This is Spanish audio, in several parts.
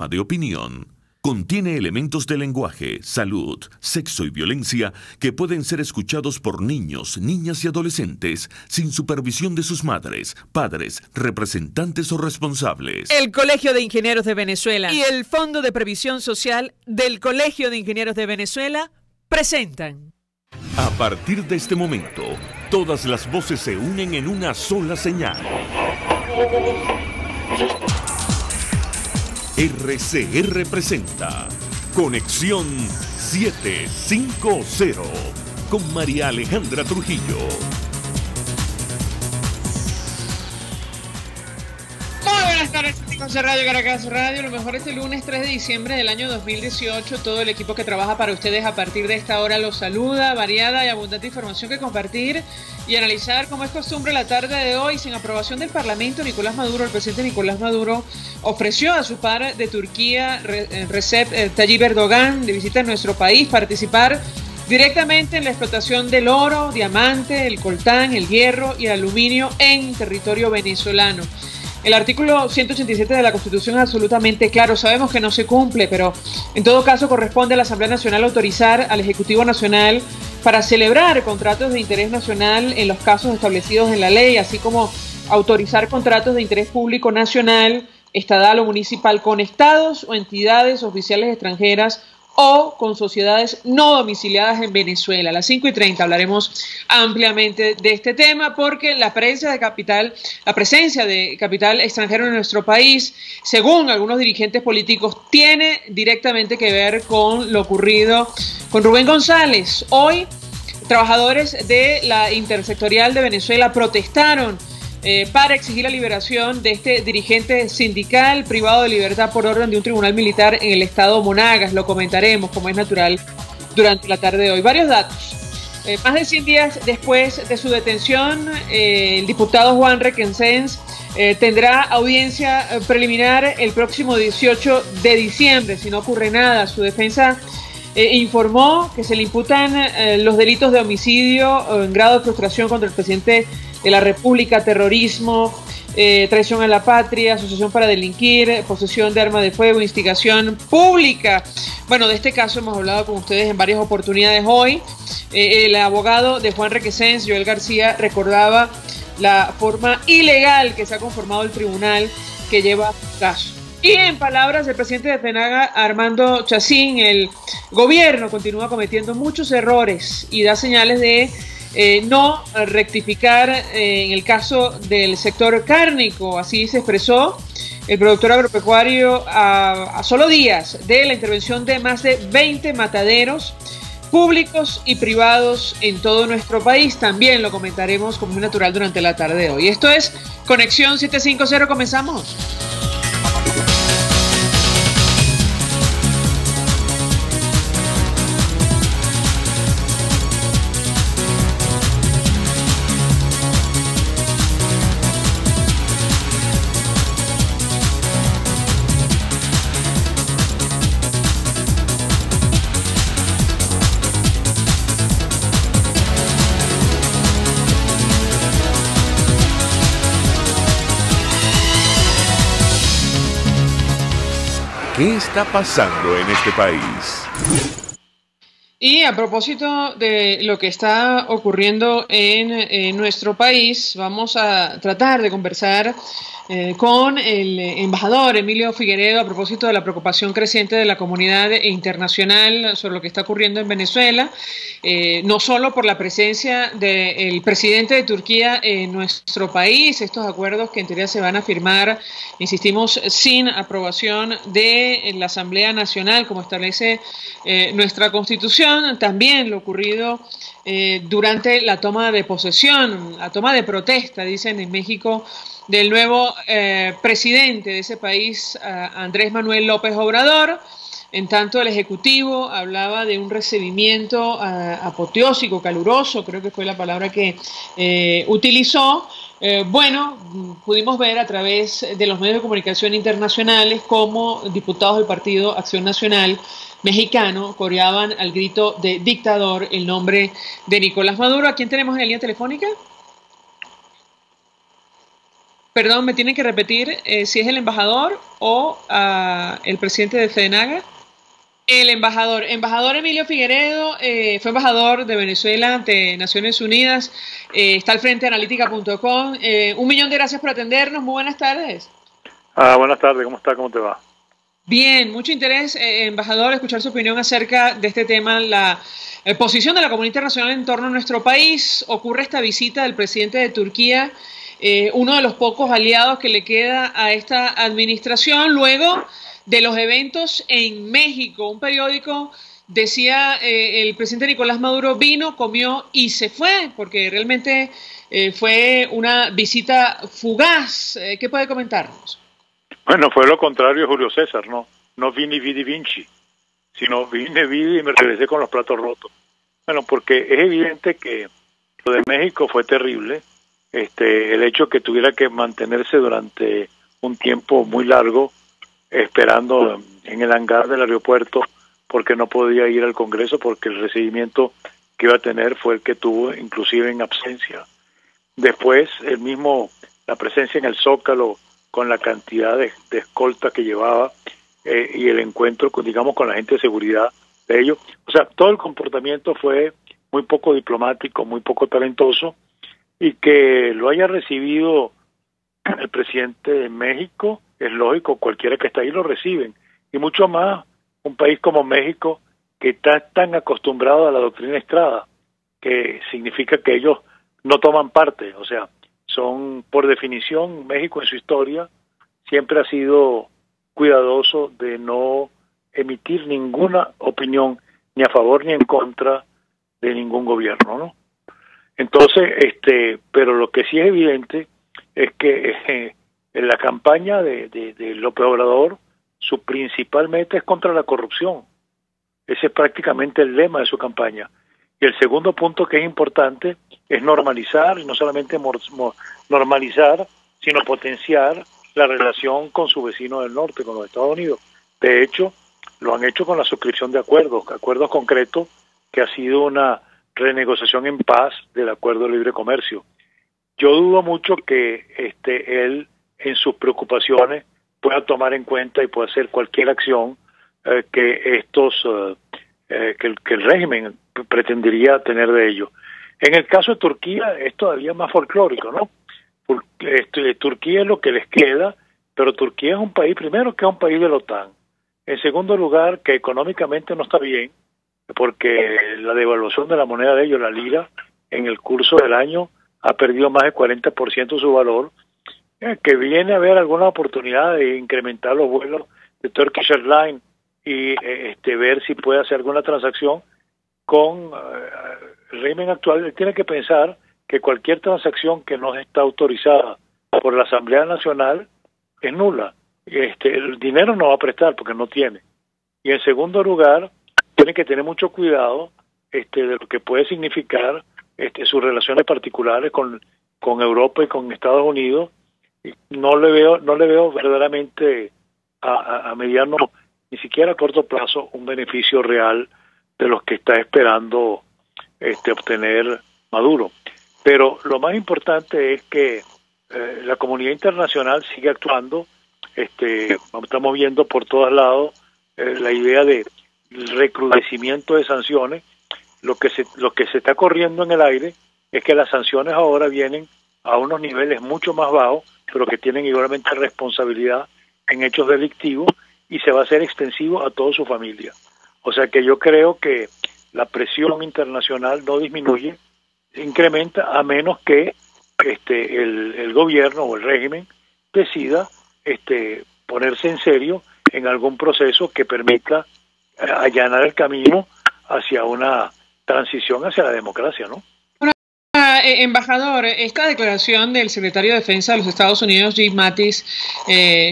De opinión. Contiene elementos de lenguaje, salud, sexo y violencia que pueden ser escuchados por niños, niñas y adolescentes sin supervisión de sus madres, padres, representantes o responsables. El Colegio de Ingenieros de Venezuela y el Fondo de Previsión Social del Colegio de Ingenieros de Venezuela presentan. A partir de este momento, todas las voces se unen en una sola señal. RCR presenta Conexión 750 con María Alejandra Trujillo. Muy buenas tardes, amigos de Radio Caracas Radio. Lo mejor este lunes 3 de diciembre del año 2018. Todo el equipo que trabaja para ustedes a partir de esta hora los saluda. Variada y abundante información que compartir y analizar, como es costumbre, la tarde de hoy. Sin aprobación del Parlamento, Nicolás Maduro, el presidente Nicolás Maduro, ofreció a su par de Turquía, Recep Tayyip Erdogan, de visita a nuestro país, participar directamente en la explotación del oro, diamante, el coltán, el hierro y el aluminio en territorio venezolano. El artículo 187 de la Constitución es absolutamente claro. Sabemos que no se cumple, pero en todo caso corresponde a la Asamblea Nacional autorizar al Ejecutivo Nacional para celebrar contratos de interés nacional en los casos establecidos en la ley, así como autorizar contratos de interés público nacional, estatal o municipal con estados o entidades oficiales extranjeras o con sociedades no domiciliadas en Venezuela. A las 5:30 hablaremos ampliamente de este tema porque la presencia de capital extranjero en nuestro país, según algunos dirigentes políticos, tiene directamente que ver con lo ocurrido con Rubén González. Hoy, trabajadores de la Intersectorial de Venezuela protestaron para exigir la liberación de este dirigente sindical privado de libertad por orden de un tribunal militar en el estado Monagas. Lo comentaremos, como es natural, durante la tarde de hoy. Varios datos. Más de 100 días después de su detención, el diputado Juan Requesens tendrá audiencia preliminar el próximo 18 de diciembre, si no ocurre nada. Su defensa informó que se le imputan los delitos de homicidio en grado de frustración contra el presidente de la República, terrorismo, traición a la patria, asociación para delinquir, posesión de arma de fuego, instigación pública. Bueno, de este caso hemos hablado con ustedes en varias oportunidades hoy. El abogado de Juan Requesens, Joel García, recordaba la forma ilegal que se ha conformado el tribunal que lleva su caso. Y en palabras del presidente de FENAGA, Armando Chacín, el gobierno continúa cometiendo muchos errores y da señales de no rectificar en el caso del sector cárnico. Así se expresó el productor agropecuario a solo días de la intervención de más de 20 mataderos públicos y privados en todo nuestro país. También lo comentaremos como es natural durante la tarde de hoy. Esto es Conexión 750, comenzamos. ¿Qué está pasando en este país? Y a propósito de lo que está ocurriendo en nuestro país, vamos a tratar de conversar con el embajador Emilio Figueredo a propósito de la preocupación creciente de la comunidad internacional sobre lo que está ocurriendo en Venezuela, no solo por la presencia del presidente de Turquía en nuestro país, estos acuerdos que en teoría se van a firmar, insistimos, sin aprobación de la Asamblea Nacional, como establece nuestra Constitución, también lo ocurrido durante la toma de posesión, la toma de protesta, dicen en México, del nuevo presidente de ese país, Andrés Manuel López Obrador. En tanto, el Ejecutivo hablaba de un recibimiento apoteósico, caluroso, creo que fue la palabra que utilizó. Bueno, pudimos ver a través de los medios de comunicación internacionales cómo diputados del Partido Acción Nacional mexicano coreaban al grito de dictador el nombre de Nicolás Maduro. ¿A quién tenemos en la línea telefónica? Perdón, ¿me tienen que repetir si es el embajador o el presidente de FEDENAGA? El embajador Emilio Figueredo, fue embajador de Venezuela ante Naciones Unidas, está al frente de analítica.com. 1.000.000 de gracias por atendernos, muy buenas tardes. Buenas tardes, ¿cómo está? ¿Cómo te va? Bien, mucho interés, embajador, escuchar su opinión acerca de este tema, la posición de la comunidad internacional en torno a nuestro país. Ocurre esta visita del presidente de Turquía, uno de los pocos aliados que le queda a esta administración, luego de los eventos en México. Un periódico decía, el presidente Nicolás Maduro vino, comió y se fue, porque realmente fue una visita fugaz. ¿Qué puede comentarnos? Bueno, fue lo contrario de Julio César, ¿no? No vini, vidi, vinci, sino vine, vidi y me regresé con los platos rotos. Bueno, porque es evidente que lo de México fue terrible. El hecho que tuviera que mantenerse durante un tiempo muy largo esperando en el hangar del aeropuerto porque no podía ir al Congreso porque el recibimiento que iba a tener fue el que tuvo inclusive en absencia. Después la presencia en el Zócalo con la cantidad de escolta que llevaba y el encuentro con la gente de seguridad de ellos. O sea, todo el comportamiento fue muy poco diplomático, muy poco talentoso, y que lo haya recibido el presidente de México, es lógico, cualquiera que está ahí lo reciben, y mucho más un país como México que está tan acostumbrado a la doctrina Estrada, que significa que ellos no toman parte, o sea, son, por definición, México en su historia siempre ha sido cuidadoso de no emitir ninguna opinión ni a favor ni en contra de ningún gobierno, ¿no? Entonces, pero lo que sí es evidente es que en la campaña de López Obrador, su principal meta es contra la corrupción. Ese es prácticamente el lema de su campaña. Y el segundo punto que es importante es normalizar, y no solamente normalizar, sino potenciar la relación con su vecino del norte, con los Estados Unidos. De hecho, lo han hecho con la suscripción de acuerdos concretos, que ha sido una renegociación en paz del Acuerdo de Libre Comercio. Yo dudo mucho que él, en sus preocupaciones, pueda tomar en cuenta y pueda hacer cualquier acción que el régimen pretendería tener de ello. En el caso de Turquía es todavía más folclórico, ¿no? Turquía es lo que les queda, pero Turquía es un país, primero, que es un país de la OTAN. En segundo lugar, que económicamente no está bien, porque la devaluación de la moneda de ellos, la lira, en el curso del año ha perdido más del 40% su valor, que viene a haber alguna oportunidad de incrementar los vuelos de Turkish Airlines y ver si puede hacer alguna transacción con el régimen actual. Él tiene que pensar que cualquier transacción que no está autorizada por la Asamblea Nacional es nula. El dinero no va a prestar porque no tiene. Y en segundo lugar, tiene que tener mucho cuidado de lo que puede significar sus relaciones particulares con Europa y con Estados Unidos. Y no le veo verdaderamente a mediano, ni siquiera a corto plazo, un beneficio real de los que está esperando obtener Maduro. Pero lo más importante es que la comunidad internacional sigue actuando. Estamos viendo por todos lados la idea de recrudecimiento de sanciones. Lo que se está corriendo en el aire es que las sanciones ahora vienen a unos niveles mucho más bajos, pero que tienen igualmente responsabilidad en hechos delictivos, y se va a hacer extensivo a toda su familia. O sea que yo creo que la presión internacional no disminuye, incrementa, a menos que el gobierno o el régimen decida ponerse en serio en algún proceso que permita allanar el camino hacia una transición hacia la democracia, ¿no? Embajador, esta declaración del secretario de Defensa de los Estados Unidos, Jim Mattis,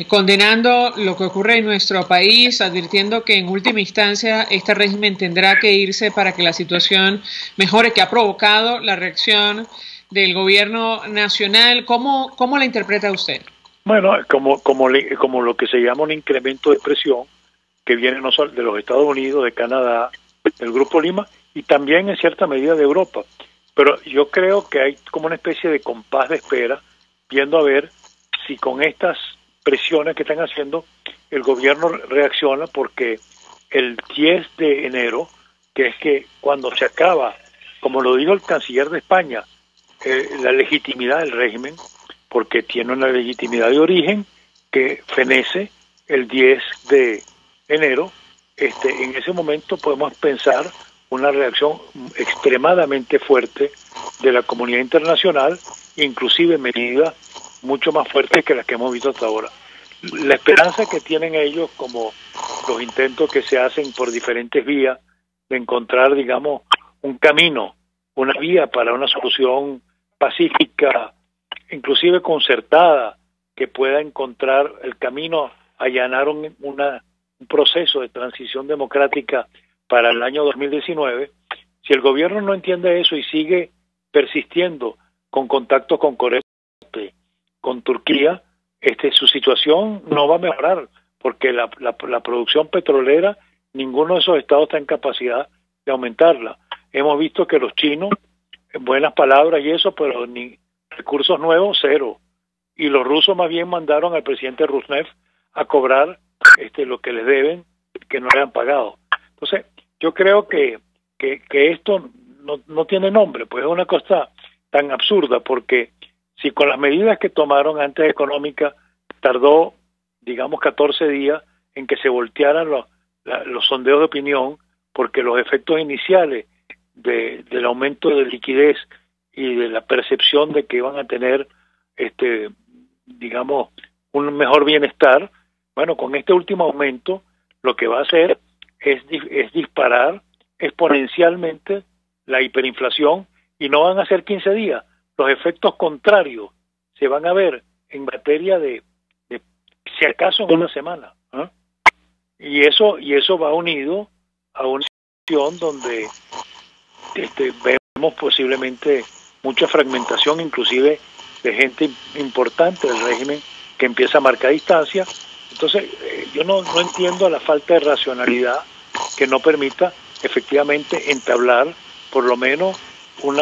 condenando lo que ocurre en nuestro país, advirtiendo que en última instancia este régimen tendrá que irse para que la situación mejore, que ha provocado la reacción del gobierno nacional. ¿Cómo la interpreta usted? Bueno, como lo que se llama un incremento de presión que viene no solo de los Estados Unidos, de Canadá, del Grupo Lima y también en cierta medida de Europa. Pero yo creo que hay como una especie de compás de espera, viendo a ver si con estas presiones que están haciendo el gobierno reacciona, porque el 10 de enero, que es que cuando se acaba, como lo dijo el canciller de España, la legitimidad del régimen, porque tiene una legitimidad de origen que fenece el 10 de enero, en ese momento podemos pensar una reacción extremadamente fuerte de la comunidad internacional, inclusive medidas mucho más fuertes que las que hemos visto hasta ahora. La esperanza que tienen ellos, como los intentos que se hacen por diferentes vías, de encontrar, digamos, un camino, una vía para una solución pacífica, inclusive concertada, que pueda encontrar el camino, allanar un proceso de transición democrática para el año 2019. Si el gobierno no entiende eso y sigue persistiendo con contactos con Corea, con Turquía, su situación no va a mejorar, porque la producción petrolera, ninguno de esos estados está en capacidad de aumentarla. Hemos visto que los chinos, buenas palabras y eso, pero ni recursos nuevos, cero. Y los rusos más bien mandaron al presidente Rousseff a cobrar lo que les deben, que no le han pagado. Entonces, yo creo que esto no tiene nombre, pues es una cosa tan absurda, porque si con las medidas que tomaron antes económicas tardó, digamos, 14 días en que se voltearan los sondeos de opinión, porque los efectos iniciales del aumento de liquidez y de la percepción de que iban a tener, digamos, un mejor bienestar, bueno, con este último aumento lo que va a hacer es disparar exponencialmente la hiperinflación, y no van a ser 15 días. Los efectos contrarios se van a ver en materia de si acaso en una semana, ¿eh? Y eso va unido a una situación donde vemos posiblemente mucha fragmentación, inclusive de gente importante del régimen que empieza a marcar distancia. Entonces, yo no entiendo la falta de racionalidad que no permita efectivamente entablar por lo menos no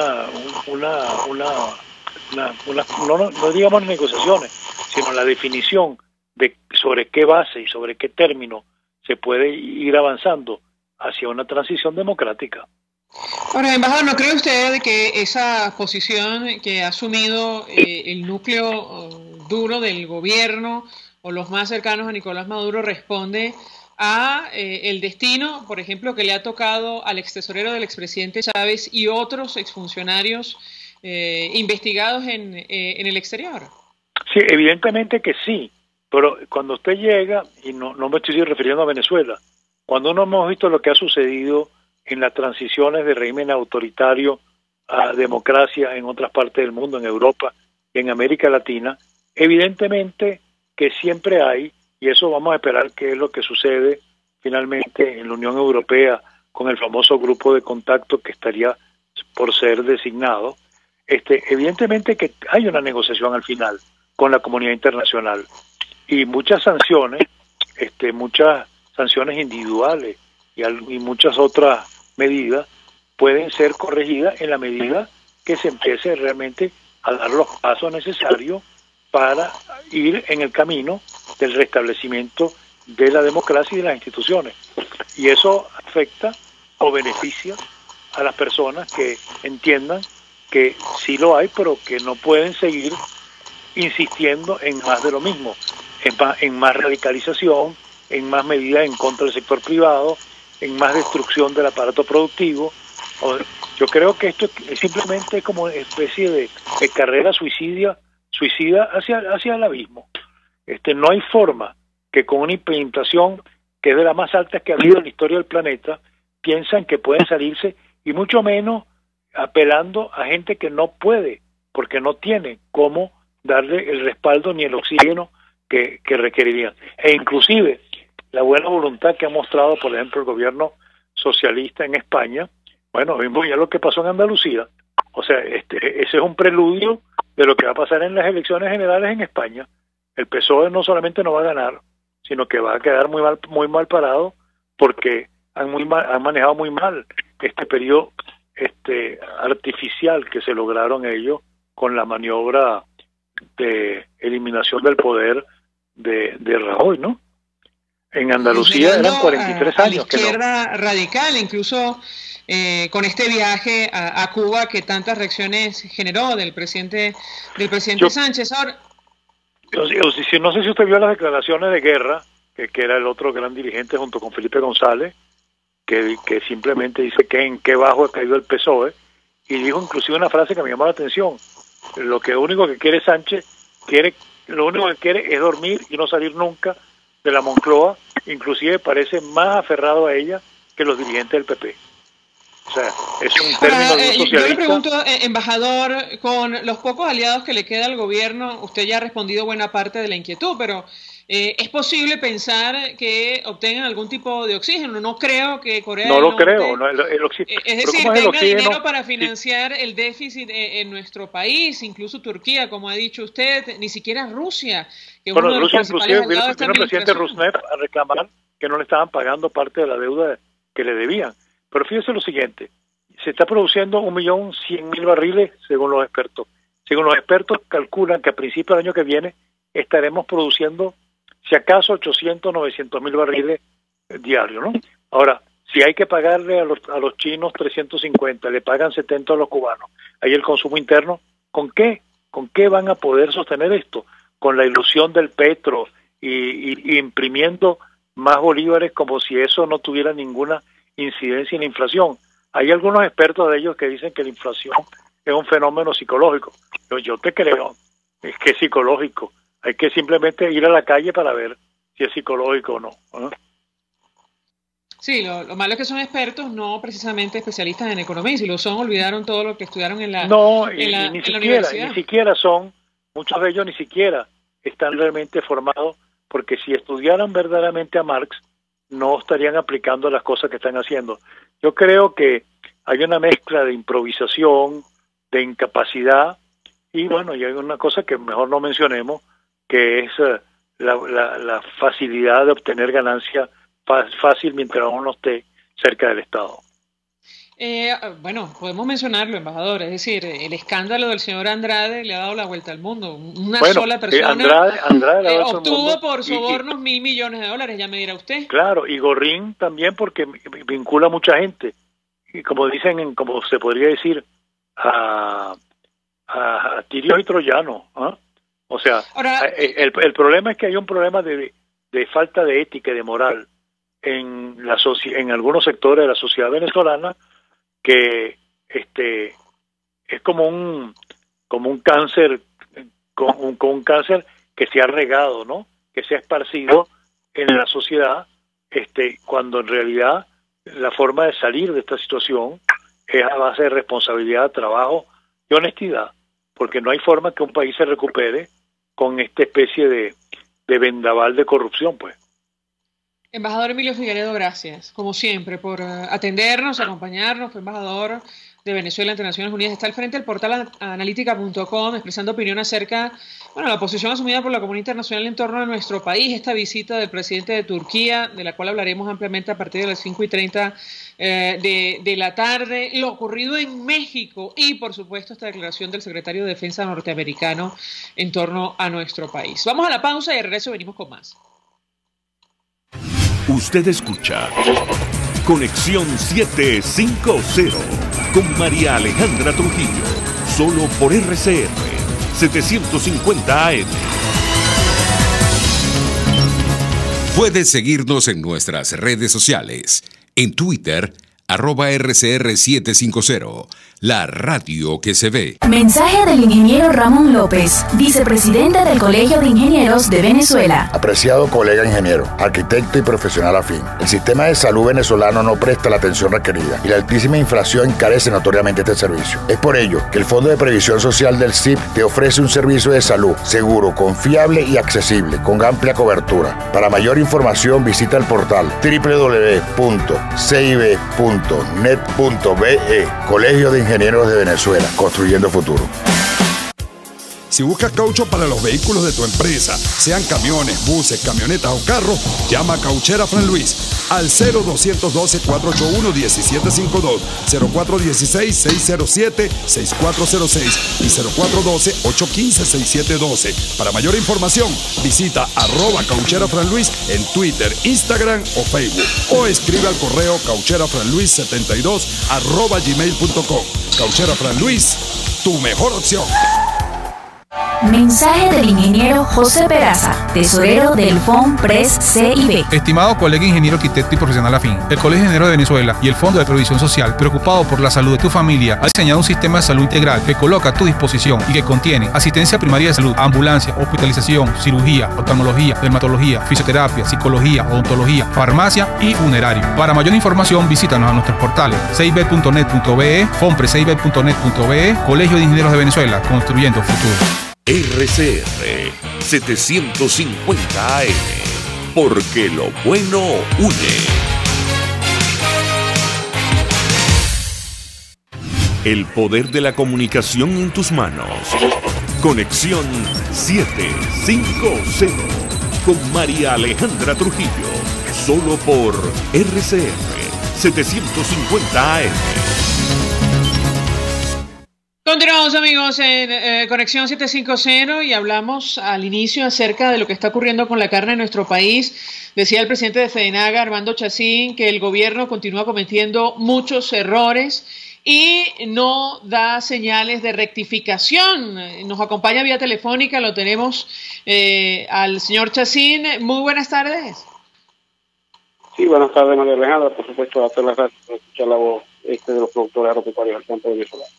digamos negociaciones, sino la definición de sobre qué base y sobre qué término se puede ir avanzando hacia una transición democrática. Ahora, embajador, ¿no cree usted de que esa posición que ha asumido el núcleo duro del gobierno o los más cercanos a Nicolás Maduro responde a el destino, por ejemplo, que le ha tocado al extesorero del expresidente Chávez y otros exfuncionarios investigados en el exterior? Sí, evidentemente que sí, pero cuando usted llega, y no me estoy refiriendo a Venezuela, cuando no hemos visto lo que ha sucedido en las transiciones de régimen autoritario a democracia en otras partes del mundo, en Europa y en América Latina, evidentemente que siempre hay, y eso vamos a esperar que es lo que sucede finalmente en la Unión Europea con el famoso grupo de contacto que estaría por ser designado, evidentemente que hay una negociación al final con la comunidad internacional, y muchas sanciones individuales y muchas otras medidas pueden ser corregidas en la medida que se empiece realmente a dar los pasos necesarios para ir en el camino del restablecimiento de la democracia y de las instituciones. Y eso afecta o beneficia a las personas que entiendan que sí lo hay, pero que no pueden seguir insistiendo en más de lo mismo, en más radicalización, en más medidas en contra del sector privado, en más destrucción del aparato productivo. Yo creo que esto es simplemente como una especie de carrera suicida hacia el abismo. No hay forma que con una hiperinflación que es de las más altas que ha habido en la historia del planeta, piensan que pueden salirse, y mucho menos apelando a gente que no puede, porque no tiene cómo darle el respaldo ni el oxígeno que requerirían. E inclusive la buena voluntad que ha mostrado, por ejemplo, el gobierno socialista en España, bueno, vimos ya lo que pasó en Andalucía. O sea, ese es un preludio de lo que va a pasar en las elecciones generales en España. El PSOE no solamente no va a ganar, sino que va a quedar muy mal parado, porque han manejado muy mal este periodo artificial que se lograron ellos con la maniobra eliminación del poder de Rajoy, ¿no? En Andalucía eran 43 años. La izquierda radical, incluso con este viaje a Cuba que tantas reacciones generó del presidente Sánchez. Ahora, no sé si usted vio las declaraciones de Guerra, que era el otro gran dirigente junto con Felipe González, que simplemente dice que en qué bajo ha caído el PSOE, y dijo inclusive una frase que me llamó la atención: lo único que quiere Sánchez, lo único que quiere es dormir y no salir nunca de la Moncloa, inclusive parece más aferrado a ella que los dirigentes del PP. O sea, es un término de un socialista. Yo le pregunto, embajador, con los pocos aliados que le queda al gobierno, usted ya ha respondido buena parte de la inquietud, pero ¿es posible pensar que obtengan algún tipo de oxígeno? No creo que Corea del Norte... Es decir, tenga dinero para financiar el déficit en nuestro país, incluso Turquía, como ha dicho usted, ni siquiera Rusia. Bueno, Rusia inclusive vino el presidente Rusnev a reclamar que no le estaban pagando parte de la deuda que le debían. Pero fíjese lo siguiente, se está produciendo 1.100.000 barriles según los expertos. Según los expertos calculan que a principios del año que viene estaremos produciendo si acaso 800.000-900.000 barriles diarios, ¿no? Ahora, si hay que pagarle a los chinos 350, le pagan 70 a los cubanos, ahí el consumo interno, ¿con qué van a poder sostener esto? Con la ilusión del petro y imprimiendo más bolívares como si eso no tuviera ninguna incidencia en la inflación. Hay algunos expertos de ellos que dicen que la inflación es un fenómeno psicológico. Yo te creo, es que es psicológico. Hay que simplemente ir a la calle para ver si es psicológico o no. Sí, lo malo es que son expertos, no precisamente especialistas en economía, y si lo son, olvidaron todo lo que estudiaron en la universidad. Ni siquiera son, muchos de ellos ni siquiera están realmente formados, porque si estudiaran verdaderamente a Marx, no estarían aplicando las cosas que están haciendo. Yo creo que hay una mezcla de improvisación, de incapacidad, y bueno, y hay una cosa que mejor no mencionemos, que es la facilidad de obtener ganancia fácil mientras uno esté cerca del Estado. Bueno, podemos mencionarlo, embajador, es decir, el escándalo del señor Andrade le ha dado la vuelta al mundo. Una sola persona Andrade obtuvo por sobornos $1.000 millones, ya me dirá usted. Claro, y Gorrín también, porque vincula a mucha gente, y como dicen, como se podría decir, a tirios y troyanos, ¿eh? O sea, ahora, el problema es que hay un problema de falta de ética y de moral en algunos sectores de la sociedad venezolana, que es como un cáncer, con un cáncer que se ha regado, ¿no? Que se ha esparcido en la sociedad, cuando en realidad la forma de salir de esta situación es a base de responsabilidad, trabajo y honestidad, porque no hay forma que un país se recupere con esta especie de vendaval de corrupción, pues. Embajador Emilio Figueredo, gracias, como siempre, por atendernos, acompañarnos. Fue embajador de Venezuela ante Naciones Unidas. Está al frente del portal analítica.com expresando opinión acerca de la posición asumida por la comunidad internacional en torno a nuestro país, esta visita del presidente de Turquía, de la cual hablaremos ampliamente a partir de las 5:30 de la tarde, lo ocurrido en México y, por supuesto, esta declaración del secretario de Defensa norteamericano en torno a nuestro país. Vamos a la pausa y de regreso venimos con más. Usted escucha Conexión 750 con María Alejandra Trujillo, solo por RCR 750 AM. Puedes seguirnos en nuestras redes sociales, en Twitter, @RCR750, la radio que se ve. Mensaje del ingeniero Ramón López, vicepresidente del Colegio de Ingenieros de Venezuela. Apreciado colega ingeniero, arquitecto y profesional afín, el sistema de salud venezolano no presta la atención requerida y la altísima inflación encarece notoriamente este servicio. Es por ello que el Fondo de Previsión Social del CIP te ofrece un servicio de salud seguro, confiable y accesible, con amplia cobertura. Para mayor información visita el portal www.cib.net.be. Colegio de Ingenieros de Venezuela, construyendo futuro. Si buscas caucho para los vehículos de tu empresa, sean camiones, buses, camionetas o carros, llama a Cauchera Fran Luis al 0212-481-1752, 0416-607-6406 y 0412-815-6712. Para mayor información, visita @Cauchera Fran Luis en Twitter, Instagram o Facebook o escribe al correo caucherafranluis72@gmail.com. Cauchera Fran Luis, tu mejor opción. Mensaje del ingeniero José Peraza, tesorero del FONPRES CIB. Estimado colega ingeniero, arquitecto y profesional afín, el Colegio de Ingenieros de Venezuela y el Fondo de Previsión Social, preocupado por la salud de tu familia, ha diseñado un sistema de salud integral que coloca a tu disposición y que contiene asistencia primaria de salud, ambulancia, hospitalización, cirugía, oftalmología, dermatología, fisioterapia, psicología, odontología, farmacia y funerario. Para mayor información, visítanos a nuestros portales cib.net.be, fonprescib.net.be, Colegio de Ingenieros de Venezuela, construyendo futuro. RCR 750 AM, porque lo bueno une. El poder de la comunicación en tus manos. Conexión 750 con María Alejandra Trujillo, solo por RCR 750 AM. Continuamos, amigos, en Conexión 750 y hablamos al inicio acerca de lo que está ocurriendo con la carne en nuestro país. Decía el presidente de FEDENAGA, Armando Chacín, que el gobierno continúa cometiendo muchos errores y no da señales de rectificación. Nos acompaña vía telefónica, lo tenemos al señor Chacín. Muy buenas tardes. Sí, buenas tardes, María Alejandra. Por supuesto, darte las gracias por escuchar la voz de los productores agropecuarios del campo venezolano.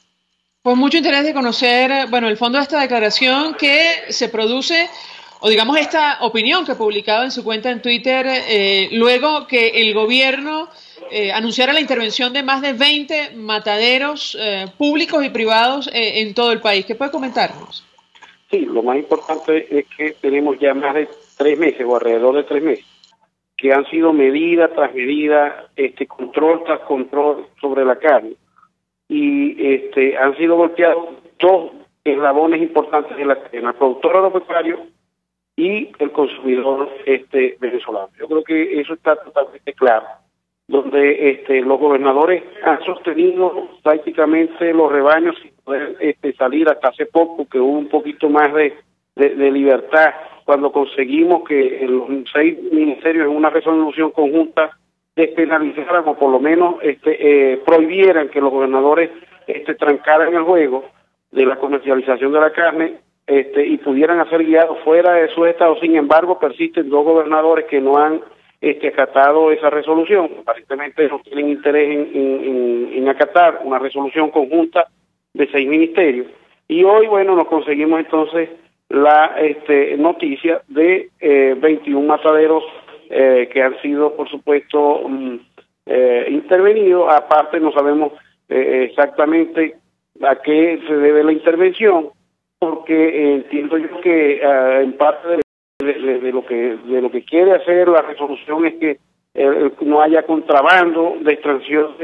Pues mucho interés de conocer, bueno, el fondo de esta declaración que se produce, o digamos esta opinión que ha publicado en su cuenta en Twitter, luego que el gobierno anunciara la intervención de más de 20 mataderos públicos y privados en todo el país. ¿Qué puede comentarnos? Sí, lo más importante es que tenemos ya más de 3 meses o alrededor de 3 meses que han sido medida tras medida, control tras control sobre la carne. Y han sido golpeados 2 eslabones importantes de la cadena, el productor agropecuario y el consumidor venezolano. Yo creo que eso está totalmente claro, donde los gobernadores han sostenido prácticamente los rebaños sin poder salir hasta hace poco, que hubo un poquito más de libertad cuando conseguimos que los 6 ministerios en una resolución conjunta despenalizaran o por lo menos prohibieran que los gobernadores trancaran el juego de la comercialización de la carne y pudieran hacer guiados fuera de sus estados. Sin embargo, persisten 2 gobernadores que no han acatado esa resolución. Aparentemente no tienen interés en acatar una resolución conjunta de 6 ministerios. Y hoy, bueno, nos conseguimos entonces la noticia de 21 mataderos que han sido, por supuesto, intervenidos. Aparte, no sabemos exactamente a qué se debe la intervención, porque entiendo yo que en parte de lo que quiere hacer la resolución es que no haya contrabando de extracción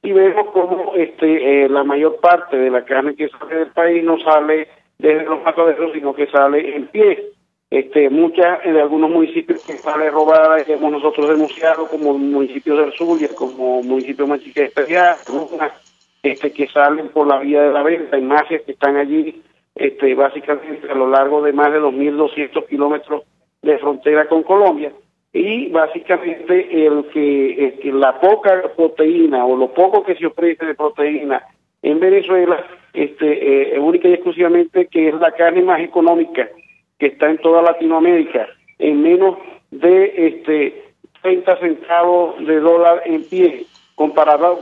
y vemos como la mayor parte de la carne que sale del país no sale desde los mataderos, sino que sale en pie. Muchas de algunos municipios que sale robada, hemos nosotros denunciado, como municipios del Zulia, como municipios Manchique Especial, que salen por la vía de la venta, hay mafias que están allí, básicamente a lo largo de más de 2.200 kilómetros de frontera con Colombia, y básicamente la poca proteína o lo poco que se ofrece de proteína en Venezuela, única y exclusivamente que es la carne más económica que está en toda Latinoamérica, en menos de 30 centavos de dólar en pie, comparado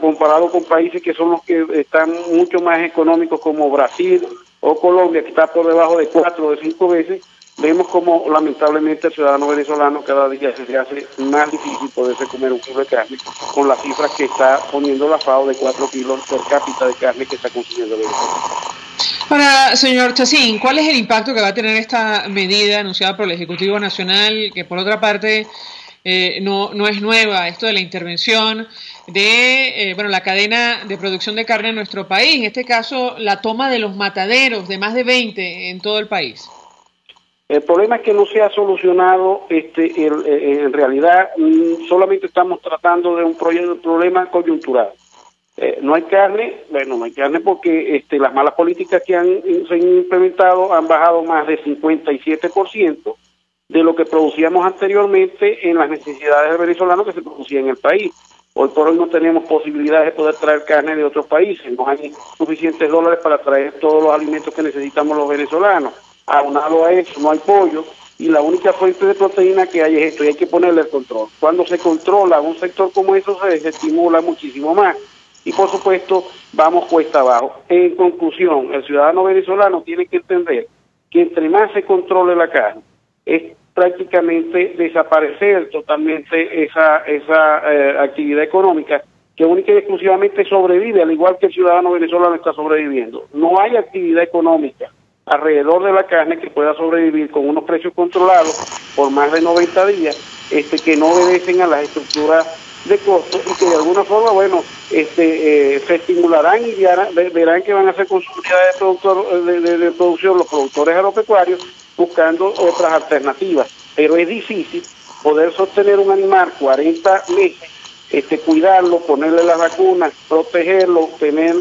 con países que son los que están mucho más económicos como Brasil o Colombia, que está por debajo de 4 o de 5 veces. Vemos como lamentablemente el ciudadano venezolano cada día se le hace más difícil poderse comer un kilo de carne, con las cifras que está poniendo la FAO de 4 kilos per cápita de carne que está consumiendo Venezuela. Ahora, señor Chacín, ¿cuál es el impacto que va a tener esta medida anunciada por el Ejecutivo Nacional, que por otra parte no es nueva, esto de la intervención de la cadena de producción de carne en nuestro país, en este caso la toma de los mataderos, de más de 20 en todo el país. El problema es que no se ha solucionado, en realidad solamente estamos tratando de un problema coyuntural. No hay carne, no hay carne porque las malas políticas que se han implementado han bajado más de 57% de lo que producíamos anteriormente en las necesidades de venezolanos que se producían en el país. Hoy por hoy no tenemos posibilidades de poder traer carne de otros países, no hay suficientes dólares para traer todos los alimentos que necesitamos los venezolanos. Aunado a eso, no hay pollo y la única fuente de proteína que hay es esto y hay que ponerle el control. Cuando se controla un sector como eso se desestimula muchísimo más y por supuesto vamos cuesta abajo. En conclusión, el ciudadano venezolano tiene que entender que entre más se controle la carne, es prácticamente desaparecer totalmente esa actividad económica que única y exclusivamente sobrevive, al igual que el ciudadano venezolano está sobreviviendo. No hay actividad económica alrededor de la carne que pueda sobrevivir con unos precios controlados por más de 90 días, que no obedecen a las estructuras de costos y que de alguna forma, se estimularán y verán que van a hacer con su unidad de producción los productores agropecuarios buscando otras alternativas. Pero es difícil poder sostener un animal 40 meses, cuidarlo, ponerle las vacunas, protegerlo, tener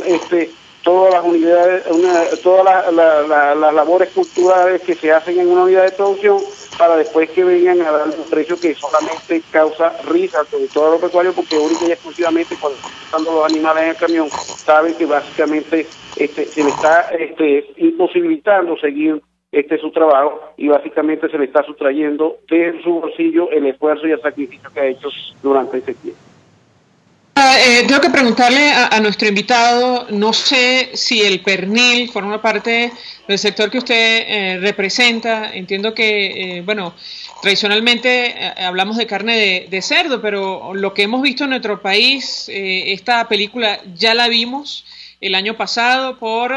todas las unidades, todas las labores culturales que se hacen en una unidad de producción para después que vengan a darle un precio que solamente causa risa al productor agropecuario porque única y exclusivamente cuando están los animales en el camión saben que básicamente se le está imposibilitando seguir su trabajo y básicamente se le está sustrayendo de su bolsillo el esfuerzo y el sacrificio que ha hecho durante ese tiempo. Tengo que preguntarle a nuestro invitado, no sé si el pernil forma parte del sector que usted representa. Entiendo que, tradicionalmente hablamos de carne de cerdo, pero lo que hemos visto en nuestro país, esta película ya la vimos el año pasado por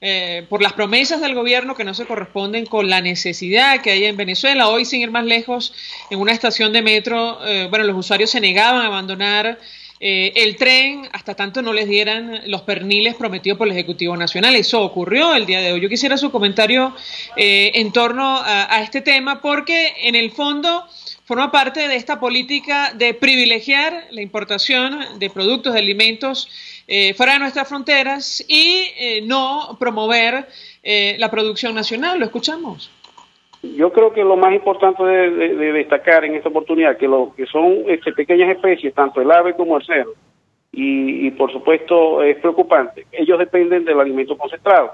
las promesas del gobierno que no se corresponden con la necesidad que hay en Venezuela. Hoy, sin ir más lejos, en una estación de metro, los usuarios se negaban a abandonar el tren hasta tanto no les dieran los perniles prometidos por el Ejecutivo Nacional. Eso ocurrió el día de hoy. Yo quisiera su comentario en torno a este tema, porque en el fondo forma parte de esta política de privilegiar la importación de productos, de alimentos fuera de nuestras fronteras y no promover la producción nacional. ¿Lo escuchamos? Yo creo que lo más importante de destacar en esta oportunidad que lo que son pequeñas especies, tanto el ave como el cerdo, y por supuesto es preocupante, ellos dependen del alimento concentrado.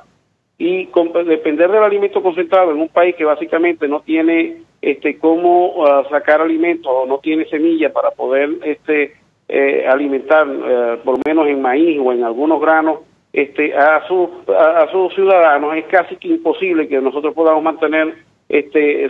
Y depender del alimento concentrado en un país que básicamente no tiene cómo sacar alimentos o no tiene semilla para poder alimentar, por lo menos en maíz o en algunos granos, a sus ciudadanos, es casi que imposible que nosotros podamos mantener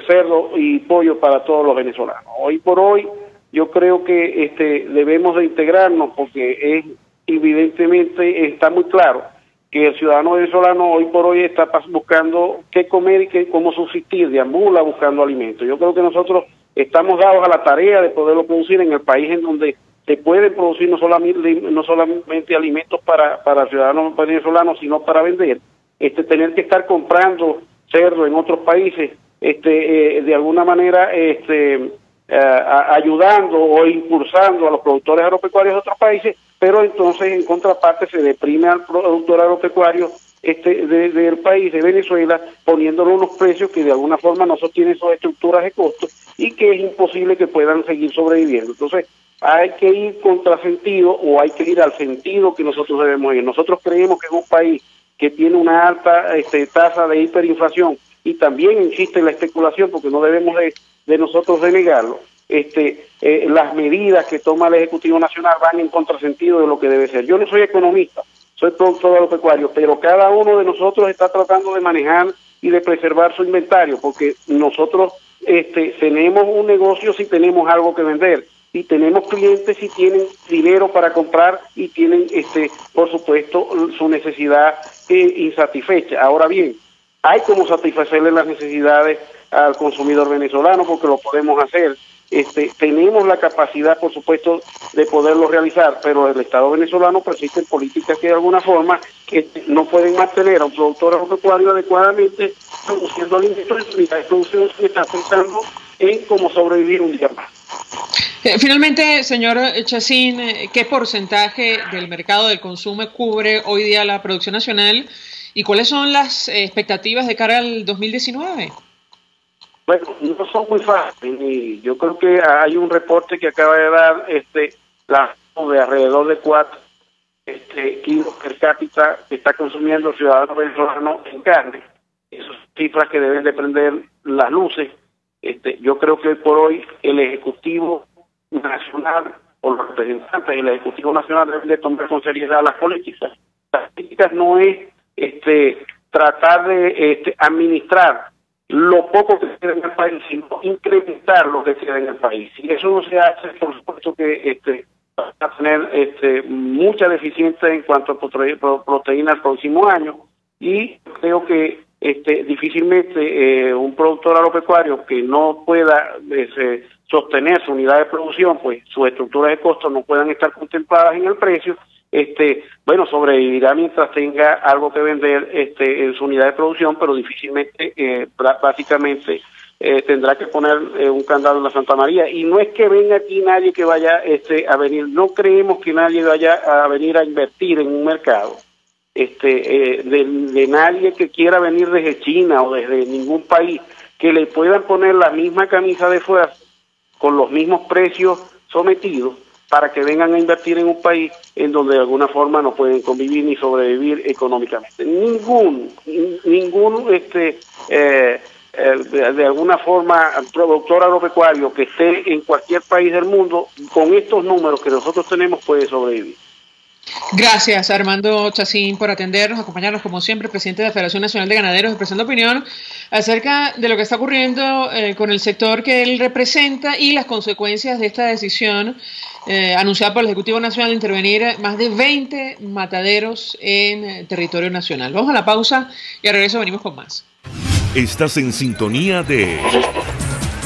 cerdo y pollo para todos los venezolanos. Hoy por hoy yo creo que debemos de integrarnos porque evidentemente está muy claro que el ciudadano venezolano hoy por hoy está buscando qué comer y cómo subsistir, deambula buscando alimentos. Yo creo que nosotros estamos dados a la tarea de poderlo producir en el país en donde se pueden producir no solamente alimentos para ciudadanos venezolanos, sino para vender. Tener que estar comprando cerdo en otros países, de alguna manera ayudando o impulsando a los productores agropecuarios de otros países, pero entonces en contraparte se deprime al productor agropecuario del país, de Venezuela, poniéndole unos precios que de alguna forma no sostienen sus estructuras de costos y que es imposible que puedan seguir sobreviviendo. Entonces hay que ir contrasentido o hay que ir al sentido que nosotros debemos ir. Nosotros creemos que es un país que tiene una alta tasa de hiperinflación y también existe la especulación, porque no debemos de nosotros de negarlo. Las medidas que toma el Ejecutivo Nacional van en contrasentido de lo que debe ser. Yo no soy economista, soy productor agropecuario, pero cada uno de nosotros está tratando de manejar y de preservar su inventario, porque nosotros tenemos un negocio si tenemos algo que vender, y tenemos clientes si tienen dinero para comprar y tienen, por supuesto, su necesidad insatisfecha. Ahora bien, hay como satisfacerle las necesidades al consumidor venezolano porque lo podemos hacer tenemos la capacidad, por supuesto, de poderlo realizar, pero el Estado venezolano persiste en políticas que de alguna forma no pueden mantener a un productor agropecuario adecuadamente produciendo alimentos en unidad de producción que está pensando en cómo sobrevivir un día más. Finalmente, señor Chacín, ¿qué porcentaje del mercado del consumo cubre hoy día la producción nacional y cuáles son las expectativas de cara al 2019? Bueno, no son muy fáciles. Yo creo que hay un reporte que acaba de dar de alrededor de 4 kilos per cápita que está consumiendo el ciudadano venezolano en carne. Esas son cifras que deben de prender las luces. Yo creo que hoy por hoy el Ejecutivo Nacional o los representantes del Ejecutivo Nacional deben de tomar con seriedad las políticas. Las políticas no es tratar de administrar lo poco que queda en el país, sino incrementar lo que queda en el país. Si eso no se hace, por supuesto que va a tener mucha deficiencia en cuanto a proteína el próximo año, y creo que difícilmente un productor agropecuario que no pueda sostener su unidad de producción, pues sus estructuras de costos no puedan estar contempladas en el precio, sobrevivirá mientras tenga algo que vender en su unidad de producción, pero difícilmente, básicamente, tendrá que poner un candado en la Santa María. Y no es que venga aquí nadie que vaya a venir, no creemos que nadie vaya a venir a invertir en un mercado, de nadie que quiera venir desde China o desde ningún país, que le puedan poner la misma camisa de fuerza con los mismos precios sometidos para que vengan a invertir en un país en donde de alguna forma no pueden convivir ni sobrevivir económicamente. Ningún de alguna forma productor agropecuario que esté en cualquier país del mundo con estos números que nosotros tenemos puede sobrevivir. Gracias, Armando Chacín, por atendernos, acompañarnos como siempre, presidente de la Federación Nacional de Ganaderos, expresando opinión acerca de lo que está ocurriendo con el sector que él representa y las consecuencias de esta decisión anunciada por el Ejecutivo Nacional de intervenir más de 20 mataderos en territorio nacional. Vamos a la pausa y al regreso venimos con más. Estás en sintonía de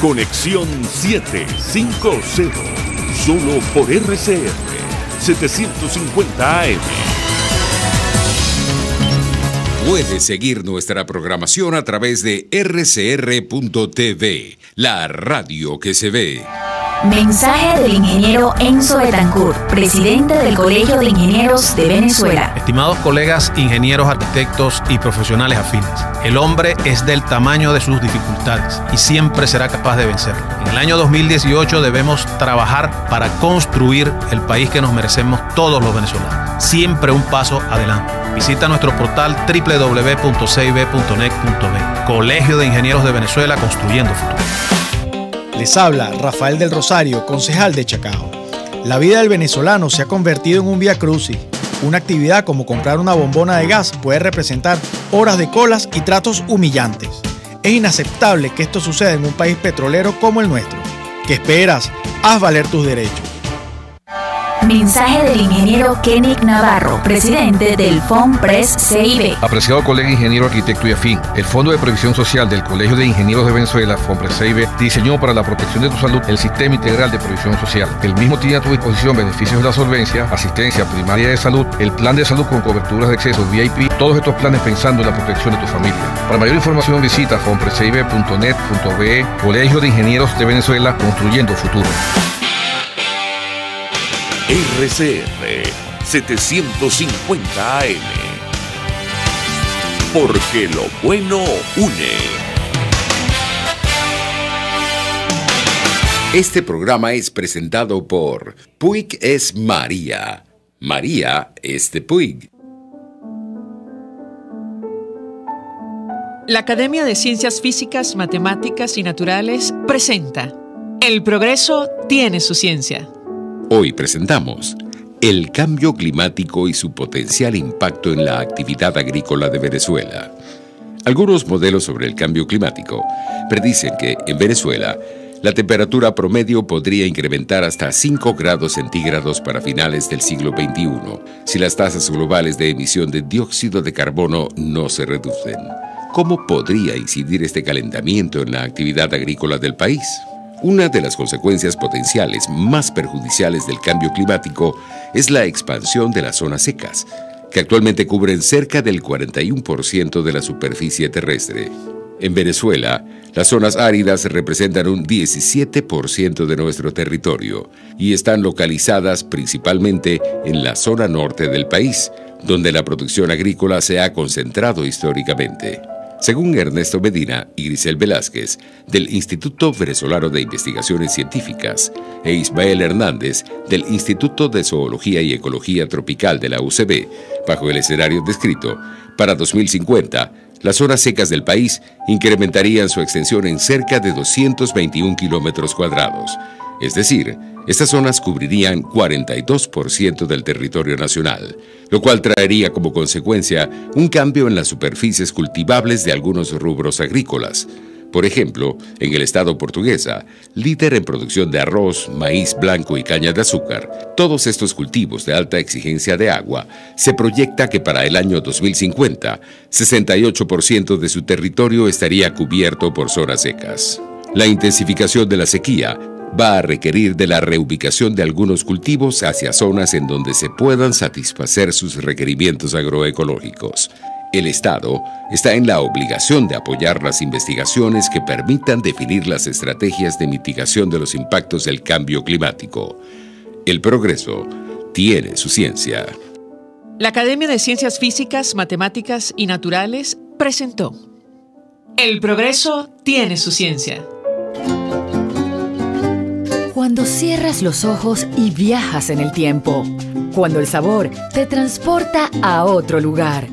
Conexión 750, solo por RCR 750 AM. Puedes seguir nuestra programación a través de rcr.tv, la radio que se ve. Mensaje del ingeniero Enzo Betancourt, presidente del Colegio de Ingenieros de Venezuela. Estimados colegas, ingenieros, arquitectos y profesionales afines, el hombre es del tamaño de sus dificultades y siempre será capaz de vencerlo. En el año 2018 debemos trabajar para construir el país que nos merecemos todos los venezolanos. Siempre un paso adelante. Visita nuestro portal www.cib.net.be. Colegio de Ingenieros de Venezuela, construyendo futuro. Les habla Rafael del Rosario, concejal de Chacao. La vida del venezolano se ha convertido en un vía crucis. Una actividad como comprar una bombona de gas puede representar horas de colas y tratos humillantes. Es inaceptable que esto suceda en un país petrolero como el nuestro. ¿Qué esperas? Haz valer tus derechos. Mensaje del ingeniero Kenick Navarro, presidente del FONPRES CIB. Apreciado colega ingeniero, arquitecto y afín, el Fondo de Previsión Social del Colegio de Ingenieros de Venezuela, FONPRES CIB, diseñó para la protección de tu salud el Sistema Integral de Previsión Social. El mismo tiene a tu disposición beneficios de la solvencia, asistencia primaria de salud, el plan de salud con coberturas de acceso VIP, todos estos planes pensando en la protección de tu familia. Para mayor información visita fonprescib.net.be, Colegio de Ingenieros de Venezuela, construyendo futuro. RCR 750 AM. Porque lo bueno une. Este programa es presentado por Puig es María. María es de Puig. La Academia de Ciencias Físicas, Matemáticas y Naturales presenta El progreso tiene su ciencia. Hoy presentamos el cambio climático y su potencial impacto en la actividad agrícola de Venezuela. Algunos modelos sobre el cambio climático predicen que en Venezuela la temperatura promedio podría incrementar hasta 5 grados centígrados para finales del siglo XXI si las tasas globales de emisión de dióxido de carbono no se reducen. ¿Cómo podría incidir este calentamiento en la actividad agrícola del país? Una de las consecuencias potenciales más perjudiciales del cambio climático es la expansión de las zonas secas, que actualmente cubren cerca del 41% de la superficie terrestre. En Venezuela, las zonas áridas representan un 17% de nuestro territorio y están localizadas principalmente en la zona norte del país, donde la producción agrícola se ha concentrado históricamente. Según Ernesto Medina y Grisel Velázquez, del Instituto Venezolano de Investigaciones Científicas, e Ismael Hernández, del Instituto de Zoología y Ecología Tropical de la UCB, bajo el escenario descrito, para 2050, las zonas secas del país incrementarían su extensión en cerca de 221 kilómetros cuadrados. Es decir, estas zonas cubrirían 42% del territorio nacional, lo cual traería como consecuencia un cambio en las superficies cultivables de algunos rubros agrícolas. Por ejemplo, en el estado Portuguesa, líder en producción de arroz, maíz blanco y caña de azúcar, todos estos cultivos de alta exigencia de agua, se proyecta que para el año 2050, 68% de su territorio estaría cubierto por zonas secas. La intensificación de la sequía va a requerir de la reubicación de algunos cultivos hacia zonas en donde se puedan satisfacer sus requerimientos agroecológicos. El Estado está en la obligación de apoyar las investigaciones que permitan definir las estrategias de mitigación de los impactos del cambio climático. El progreso tiene su ciencia. La Academia de Ciencias Físicas, Matemáticas y Naturales presentó El progreso tiene su ciencia. Cuando cierras los ojos y viajas en el tiempo. Cuando el sabor te transporta a otro lugar.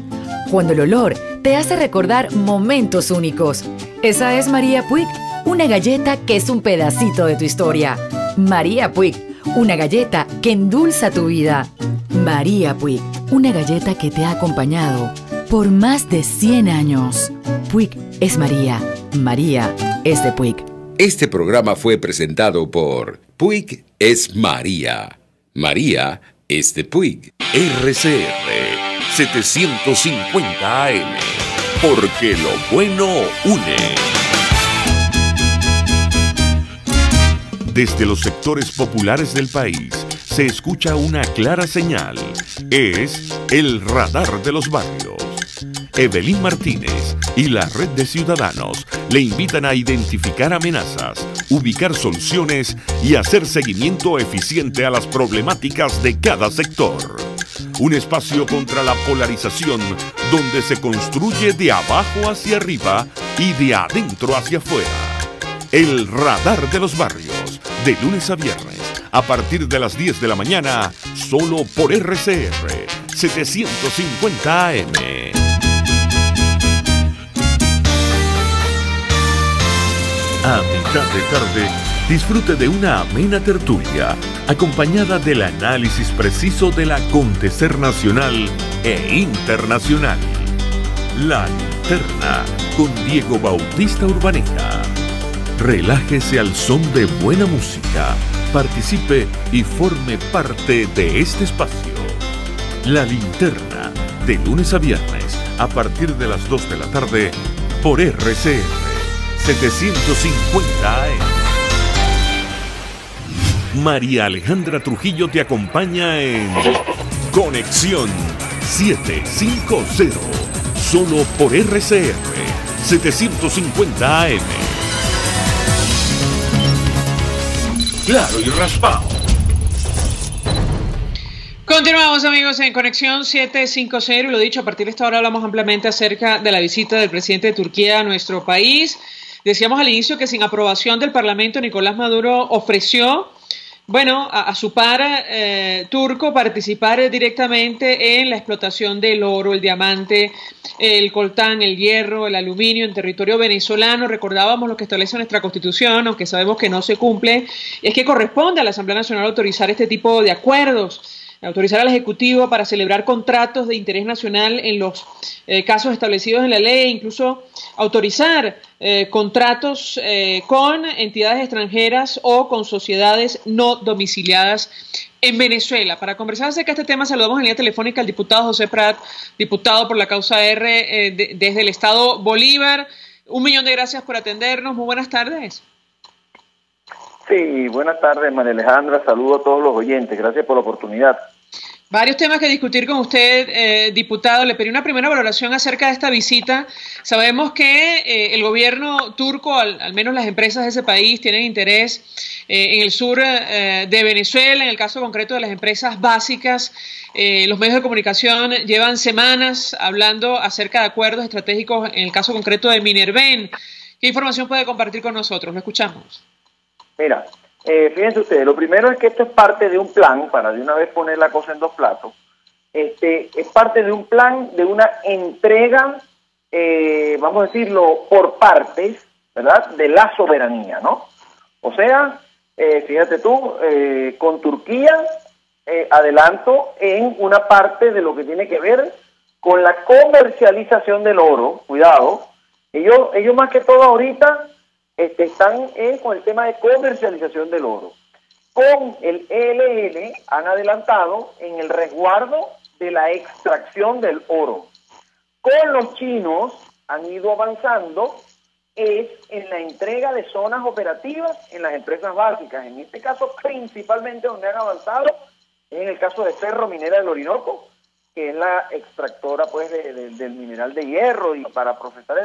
Cuando el olor te hace recordar momentos únicos. Esa es María Puig, una galleta que es un pedacito de tu historia. María Puig, una galleta que endulza tu vida. María Puig, una galleta que te ha acompañado por más de 100 años. Puig es María. María es de Puig. Este programa fue presentado por Puig es María. María es de Puig. RCR 750 AM, porque lo bueno une. Desde los sectores populares del país se escucha una clara señal. Es el radar de los barrios. Evelyn Martínez y la Red de Ciudadanos le invitan a identificar amenazas, ubicar soluciones y hacer seguimiento eficiente a las problemáticas de cada sector. Un espacio contra la polarización donde se construye de abajo hacia arriba y de adentro hacia afuera. El radar de los barrios, de lunes a viernes, a partir de las 10 de la mañana, solo por RCR 750 AM. A mitad de tarde, disfrute de una amena tertulia, acompañada del análisis preciso del acontecer nacional e internacional. La Linterna, con Diego Bautista Urbaneja. Relájese al son de buena música, participe y forme parte de este espacio. La Linterna, de lunes a viernes, a partir de las 2 de la tarde, por RCR 750 AM. María Alejandra Trujillo te acompaña en Conexión 750, solo por RCR 750 AM. Claro y raspado. Continuamos, amigos, en Conexión 750. Lo dicho, a partir de esta hora hablamos ampliamente acerca de la visita del presidente de Turquía a nuestro país. Decíamos al inicio que sin aprobación del Parlamento, Nicolás Maduro ofreció, a su par turco participar directamente en la explotación del oro, el diamante, el coltán, el hierro, el aluminio en territorio venezolano. Recordábamos lo que establece nuestra Constitución, aunque sabemos que no se cumple, es que corresponde a la Asamblea Nacional autorizar este tipo de acuerdos, autorizar al Ejecutivo para celebrar contratos de interés nacional en los casos establecidos en la ley, incluso autorizar contratos con entidades extranjeras o con sociedades no domiciliadas en Venezuela. Para conversar acerca de este tema, saludamos en línea telefónica al diputado José Prat, diputado por la causa R desde el Estado Bolívar. 1 millón de gracias por atendernos. Muy buenas tardes. Sí, buenas tardes, María Alejandra. Saludo a todos los oyentes. Gracias por la oportunidad. Varios temas que discutir con usted, diputado. Le pedí una primera valoración acerca de esta visita. Sabemos que el gobierno turco, al menos las empresas de ese país, tienen interés en el sur de Venezuela, en el caso concreto de las empresas básicas. Los medios de comunicación llevan semanas hablando acerca de acuerdos estratégicos, en el caso concreto de Minerven. ¿Qué información puede compartir con nosotros? Lo escuchamos. Mira, fíjense ustedes, lo primero es que esto es parte de un plan, para de una vez poner la cosa en dos platos. Es parte de un plan, de una entrega, vamos a decirlo, por partes, ¿verdad?, de la soberanía, ¿no? O sea, fíjate tú, con Turquía, adelanto en una parte de lo que tiene que ver con la comercialización del oro. Cuidado, ellos más que todo ahorita están con el tema de comercialización del oro. Con el ELN han adelantado en el resguardo de la extracción del oro. Con los chinos han ido avanzando en la entrega de zonas operativas en las empresas básicas. En este caso, principalmente donde han avanzado es en el caso de Cerro Minera del Orinoco, que es la extractora pues del mineral de hierro, y para procesar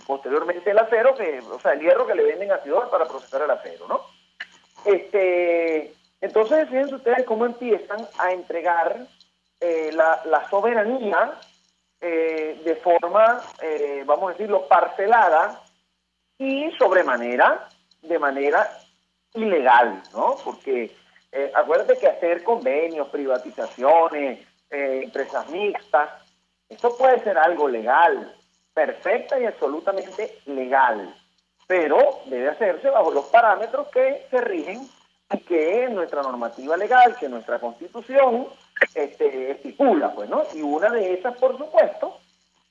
posteriormente el acero, o sea, el hierro que le venden a Ciudad para procesar el acero, ¿no? Entonces, fíjense ustedes cómo empiezan a entregar la soberanía de forma, vamos a decirlo, parcelada y de manera ilegal, ¿no? Porque acuérdate que hacer convenios, privatizaciones, empresas mixtas, esto puede ser algo legal, perfecta y absolutamente legal, pero debe hacerse bajo los parámetros que se rigen y que nuestra normativa legal, que nuestra Constitución estipula, pues, ¿no? Y una de esas, por supuesto,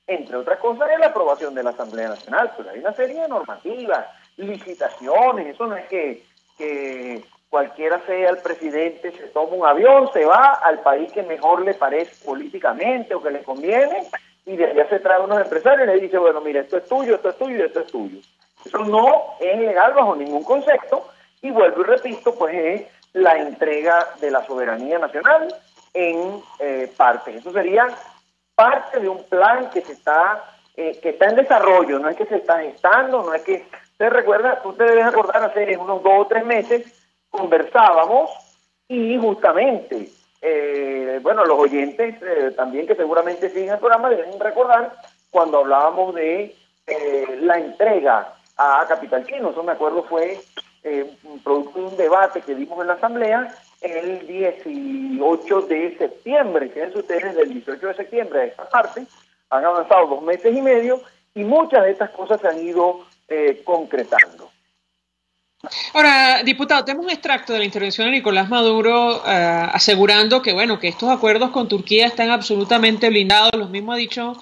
entre otras cosas, es la aprobación de la Asamblea Nacional, pero hay una serie de normativas, licitaciones. Eso no es que cualquiera sea el presidente, se toma un avión, se va al país que mejor le parece políticamente o que le conviene, y de allá se trae unos empresarios y le dice, bueno, mira, esto es tuyo, esto es tuyo y esto es tuyo. Eso no es legal bajo ningún concepto, y vuelvo y repito, pues es la entrega de la soberanía nacional en partes. Eso sería parte de un plan que está en desarrollo, no es que se está gestando, no es que... ¿Te recuerda? Tú te debes acordar, hace unos 2 o 3 meses conversábamos y justamente, bueno, los oyentes también que seguramente siguen el programa deben recordar cuando hablábamos de la entrega a Capital Chino. Eso me acuerdo fue producto de un debate que dimos en la Asamblea el 18 de septiembre. Fíjense ustedes, desde el 18 de septiembre a esta parte han avanzado 2 meses y medio y muchas de estas cosas se han ido concretando. Ahora, diputado, tenemos un extracto de la intervención de Nicolás Maduro asegurando que, bueno, que estos acuerdos con Turquía están absolutamente blindados. Lo mismo ha dicho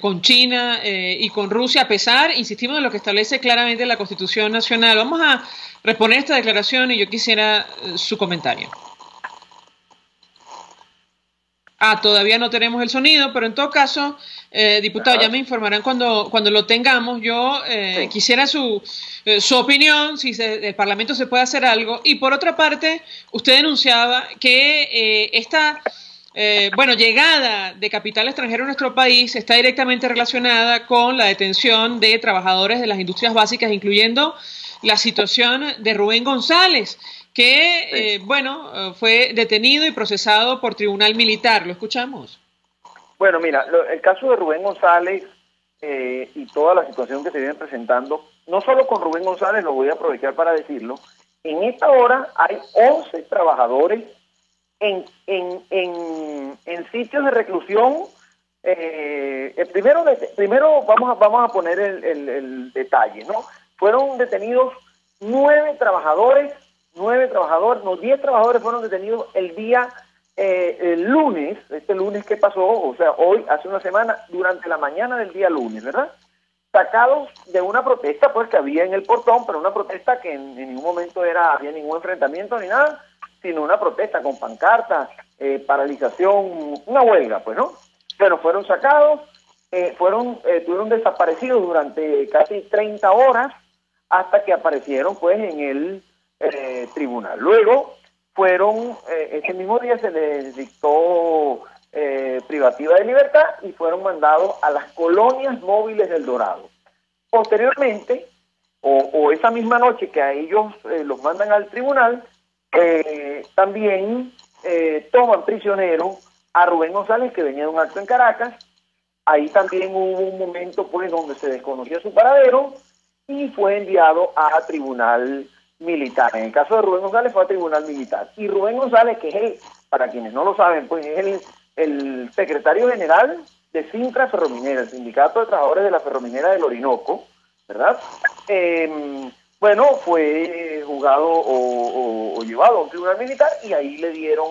con China y con Rusia, a pesar, insistimos, de lo que establece claramente la Constitución Nacional. Vamos a reponer esta declaración y yo quisiera su comentario. Todavía no tenemos el sonido, pero en todo caso, diputado, ya me informarán cuando lo tengamos. Yo quisiera su opinión, si el Parlamento se puede hacer algo. Y por otra parte, usted denunciaba que esta llegada de capital extranjero a nuestro país está directamente relacionada con la detención de trabajadores de las industrias básicas, incluyendo la situación de Rubén González, que, fue detenido y procesado por tribunal militar. ¿Lo escuchamos? Bueno, mira, el caso de Rubén González y toda la situación que se viene presentando, no solo con Rubén González, lo voy a aprovechar para decirlo, en esta hora hay 11 trabajadores en sitios de reclusión. Primero vamos a poner el detalle, ¿no? Fueron detenidos 10 trabajadores fueron detenidos el día lunes, este lunes que pasó, o sea, hoy, hace una semana, durante la mañana del día lunes, ¿verdad? Sacados de una protesta, pues, que había en el portón, pero una protesta que en ningún momento había ningún enfrentamiento ni nada, sino una protesta con pancartas, paralización, una huelga, pues, ¿no? Bueno, fueron sacados, estuvieron desaparecidos durante casi 30 horas, hasta que aparecieron, pues, en el tribunal. Luego fueron, ese mismo día se les dictó privativa de libertad y fueron mandados a las colonias móviles del Dorado. Posteriormente, o esa misma noche que a ellos los mandan al tribunal, también toman prisionero a Rubén González, que venía de un acto en Caracas. Ahí también hubo un momento pues donde se desconocía su paradero y fue enviado a tribunal militar. En el caso de Rubén González fue a tribunal militar. Y Rubén González, que es para quienes no lo saben, pues es el secretario general de Sintra Ferrominera, el Sindicato de Trabajadores de la Ferrominera del Orinoco, ¿verdad? Bueno, fue juzgado o llevado a un tribunal militar y ahí le dieron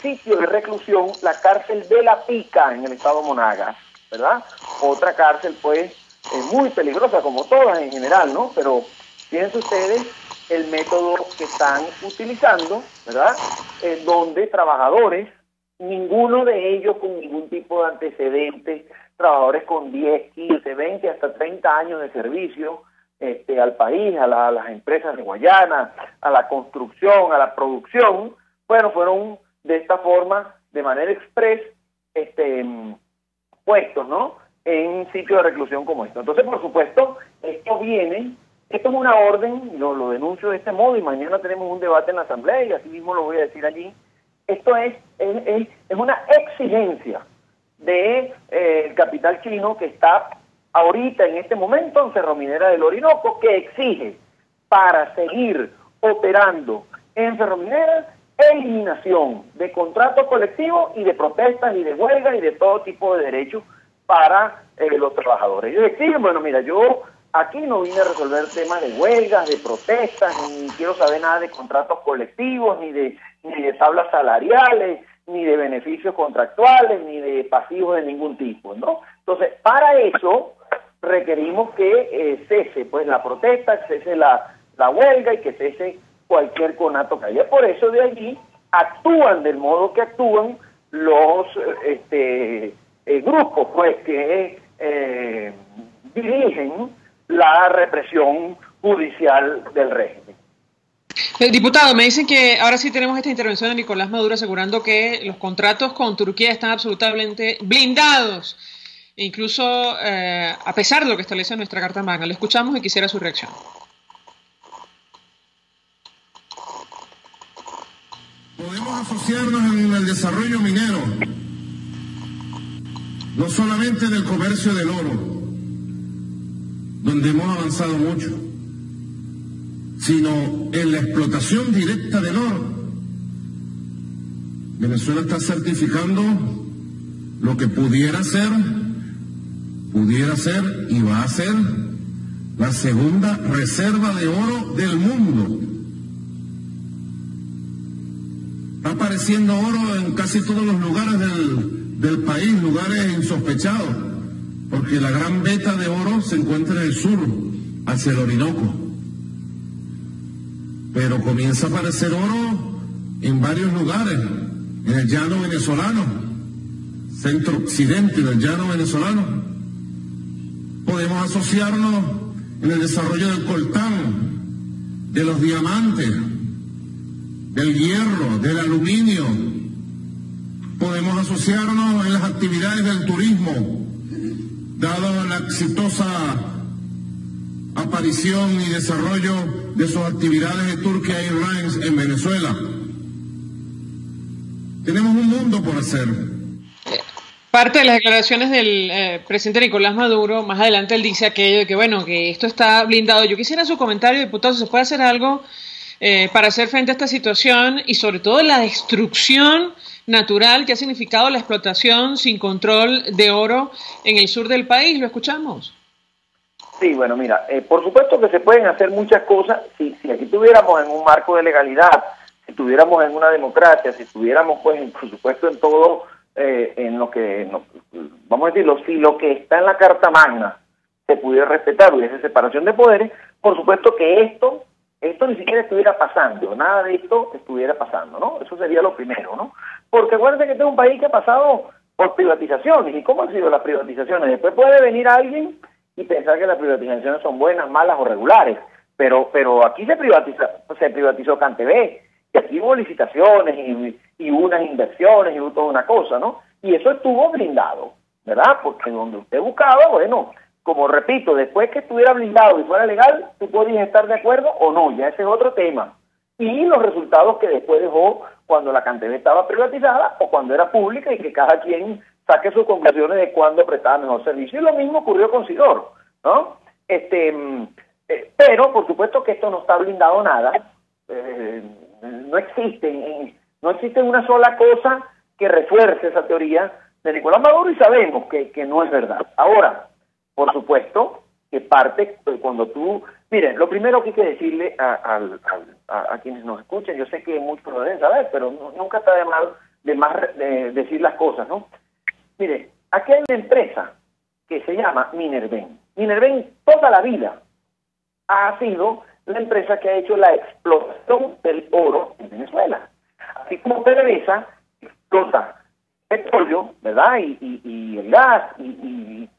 sitio de reclusión, la cárcel de La Pica en el estado Monagas, ¿verdad? Otra cárcel, pues, muy peligrosa, como todas en general, ¿no? Pero fíjense ustedes el método que están utilizando, ¿verdad? Donde trabajadores, ninguno de ellos con ningún tipo de antecedentes, trabajadores con 10, 15, 20, hasta 30 años de servicio al país, a las empresas de Guayana, a la construcción, a la producción, bueno, fueron de esta forma, de manera express, puestos, ¿no?, en sitios de reclusión como esto. Entonces, por supuesto, esto es una orden, lo denuncio de este modo y mañana tenemos un debate en la Asamblea y así mismo lo voy a decir allí. Esto es una exigencia del capital chino que está ahorita en este momento en Ferrominera del Orinoco, que exige para seguir operando en Ferrominera eliminación de contratos colectivos y de protestas y de huelgas y de todo tipo de derechos para los trabajadores. Ellos exigen, bueno, mira, yo aquí no vine a resolver temas de huelgas, de protestas, ni quiero saber nada de contratos colectivos, ni de tablas salariales, ni de beneficios contractuales, ni de pasivos de ningún tipo, ¿no? Entonces, para eso requerimos que cese pues la protesta, que cese la huelga y que cese cualquier conato que haya. Por eso de allí actúan del modo que actúan los grupos pues que dirigen la represión judicial del régimen. Diputado, me dicen que ahora sí tenemos esta intervención de Nicolás Maduro asegurando que los contratos con Turquía están absolutamente blindados, incluso a pesar de lo que establece nuestra Carta Magna. Le escuchamos y quisiera su reacción. Podemos asociarnos en el desarrollo minero, no solamente del comercio del oro, donde hemos avanzado mucho, sino en la explotación directa del oro. Venezuela está certificando lo que pudiera ser y va a ser la segunda reserva de oro del mundo. Está apareciendo oro en casi todos los lugares del país, lugares insospechados, porque la gran veta de oro se encuentra en el sur, hacia el Orinoco. Pero comienza a aparecer oro en varios lugares, en el llano venezolano, centro occidente del llano venezolano. Podemos asociarnos en el desarrollo del coltán, de los diamantes, del hierro, del aluminio. Podemos asociarnos en las actividades del turismo, dado la exitosa aparición y desarrollo de sus actividades de Turkish Airlines en Venezuela. Tenemos un mundo por hacer. Parte de las declaraciones del presidente Nicolás Maduro, más adelante él dice aquello de que, bueno, que esto está blindado. Yo quisiera su comentario, diputado, si se puede hacer algo para hacer frente a esta situación y sobre todo la destrucción natural que ha significado la explotación sin control de oro en el sur del país. ¿Lo escuchamos? Sí, bueno, mira, por supuesto que se pueden hacer muchas cosas si aquí estuviéramos en un marco de legalidad, si estuviéramos en una democracia, si estuviéramos, pues, por supuesto, en todo, en lo que, vamos a decirlo, si lo que está en la Carta Magna se pudiera respetar, hubiese separación de poderes, por supuesto que esto ni siquiera estuviera pasando, nada de esto estuviera pasando, ¿no? Eso sería lo primero, ¿no? Porque acuérdense que este es un país que ha pasado por privatizaciones. ¿Y cómo han sido las privatizaciones? Después puede venir alguien y pensar que las privatizaciones son buenas, malas o regulares, Pero aquí se privatizó CanTV, y aquí hubo licitaciones y unas inversiones y hubo toda una cosa, ¿no? Y eso estuvo blindado, ¿verdad? Porque donde usted buscaba, bueno, como repito, después que estuviera blindado y fuera legal, tú podías estar de acuerdo o no, ya ese es otro tema. Y los resultados que después dejó cuando la CanTV estaba privatizada o cuando era pública, y que cada quien saque sus conclusiones de cuándo prestaba mejor servicio. Y lo mismo ocurrió con Sidor, ¿no? Pero, por supuesto que esto no está blindado nada. No existe una sola cosa que refuerce esa teoría de Nicolás Maduro, y sabemos que no es verdad. Ahora, por supuesto que parte cuando tú... Miren, lo primero que hay que decirle a quienes nos escuchan, yo sé que muchos lo deben saber, pero nunca está de más decir las cosas, ¿no? Mire, aquí hay una empresa que se llama Minerven. Minerven toda la vida ha sido la empresa que ha hecho la explotación del oro en Venezuela. Así como PDVSA explota petróleo, ¿verdad? Y el gas, y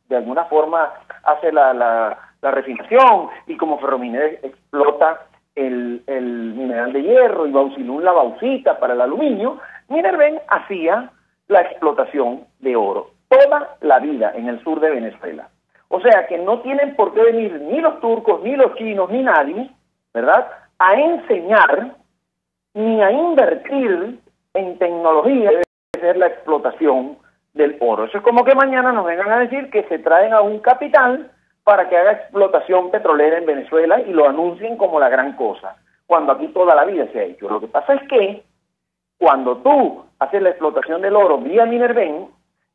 de alguna forma hace la refinación, y como Ferrominer explota el mineral de hierro, y Bauxilum la bauxita para el aluminio, Minerven hacía la explotación de oro toda la vida en el sur de Venezuela. O sea que no tienen por qué venir ni los turcos, ni los chinos, ni nadie, ¿verdad?, a enseñar ni a invertir en tecnología de hacer la explotación del oro. Eso es como que mañana nos vengan a decir que se traen a un capital para que haga explotación petrolera en Venezuela y lo anuncien como la gran cosa, cuando aquí toda la vida se ha hecho. Lo que pasa es que cuando tú haces la explotación del oro vía Minerven,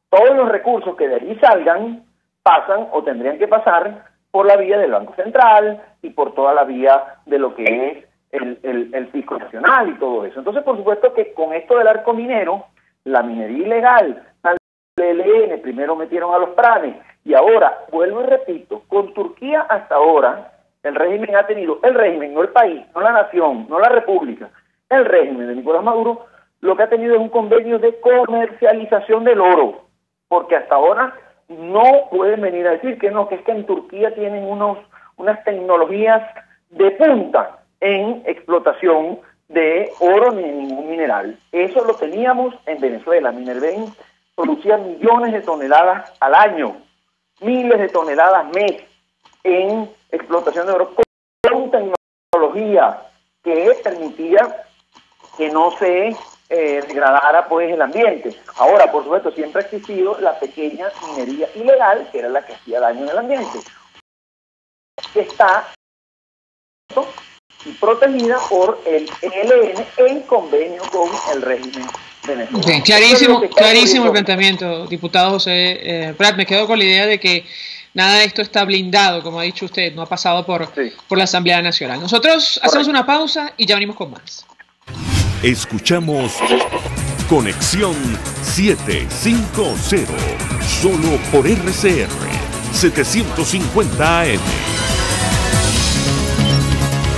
todos los recursos que de allí salgan pasan o tendrían que pasar por la vía del Banco Central y por toda la vía de lo que es el Fisco Nacional y todo eso. Entonces, por supuesto que con esto del arco minero, la minería ilegal, al ELN, primero metieron a los pranes, y ahora, vuelvo y repito, con Turquía hasta ahora, el régimen ha tenido, el régimen, no el país, no la nación, no la república, el régimen de Nicolás Maduro, lo que ha tenido es un convenio de comercialización del oro, porque hasta ahora no pueden venir a decir que no, que es que en Turquía tienen unas tecnologías de punta en explotación de oro ni ningún mineral. Eso lo teníamos en Venezuela. Minerven producía millones de toneladas al año, miles de toneladas mes en explotación de oro con tecnología que permitía que no se degradara pues el ambiente. Ahora, por supuesto, siempre ha existido la pequeña minería ilegal, que era la que hacía daño en el ambiente, que está y protegida por el ELN en convenio con el régimen venezolano. Okay, clarísimo el planteamiento, diputado José Prat. Me quedo con la idea de que nada de esto está blindado, como ha dicho usted, no ha pasado por la Asamblea Nacional. Nosotros hacemos una pausa y ya venimos con más. Escuchamos Conexión 750, solo por RCR 750 AM.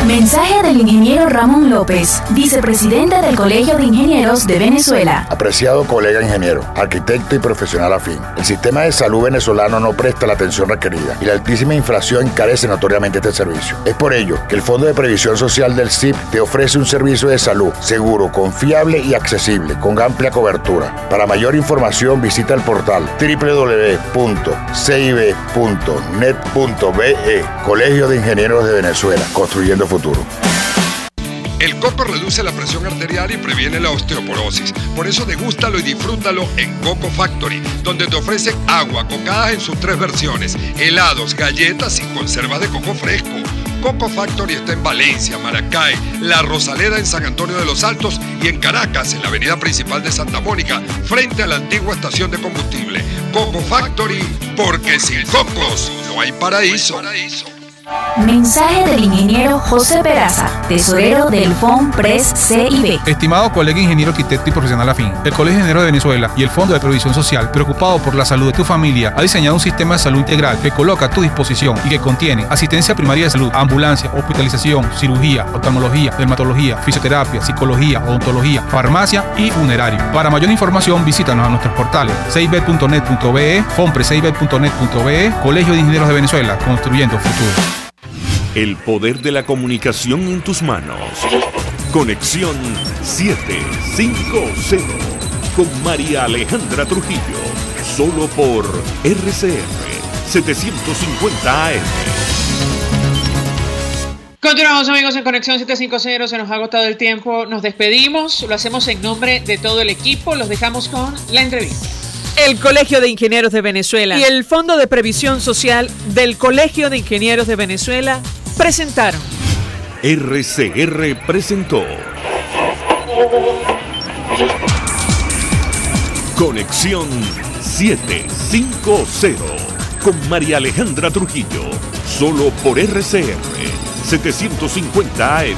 Mensaje del ingeniero Ramón López, vicepresidente del Colegio de Ingenieros de Venezuela. Apreciado colega ingeniero, arquitecto y profesional afín, el sistema de salud venezolano no presta la atención requerida y la altísima inflación encarece notoriamente este servicio. Es por ello que el Fondo de Previsión Social del CIP te ofrece un servicio de salud seguro, confiable y accesible, con amplia cobertura. Para mayor información visita el portal www.cib.net.be. Colegio de Ingenieros de Venezuela, construyendo futuro. El coco reduce la presión arterial y previene la osteoporosis. Por eso degústalo y disfrútalo en Coco Factory, donde te ofrecen agua, cocadas en sus 3 versiones, helados, galletas y conservas de coco fresco. Coco Factory está en Valencia, Maracay, La Rosaleda en San Antonio de los Altos y en Caracas, en la avenida principal de Santa Mónica, frente a la antigua estación de combustible. Coco Factory, porque sin cocos no hay paraíso. Mensaje del ingeniero José Peraza, tesorero del FONPRES CIB. Estimado colega ingeniero, arquitecto y profesional afín, el Colegio de Ingenieros de Venezuela y el Fondo de Previsión Social, preocupado por la salud de tu familia, ha diseñado un sistema de salud integral que coloca a tu disposición y que contiene asistencia primaria de salud, ambulancia, hospitalización, cirugía, oftalmología, dermatología, fisioterapia, psicología, odontología, farmacia y funerario. Para mayor información, visítanos a nuestros portales cib.net.be, fonprescib.net.be, Colegio de Ingenieros de Venezuela, construyendo futuro. El poder de la comunicación en tus manos. Conexión 750 con María Alejandra Trujillo. Solo por RCR 750 AM. Continuamos, amigos, en Conexión 750. Se nos ha agotado el tiempo. Nos despedimos. Lo hacemos en nombre de todo el equipo. Los dejamos con la entrevista. El Colegio de Ingenieros de Venezuela y el Fondo de Previsión Social del Colegio de Ingenieros de Venezuela presentaron. RCR presentó Conexión 750 con María Alejandra Trujillo. Solo por RCR 750 AM.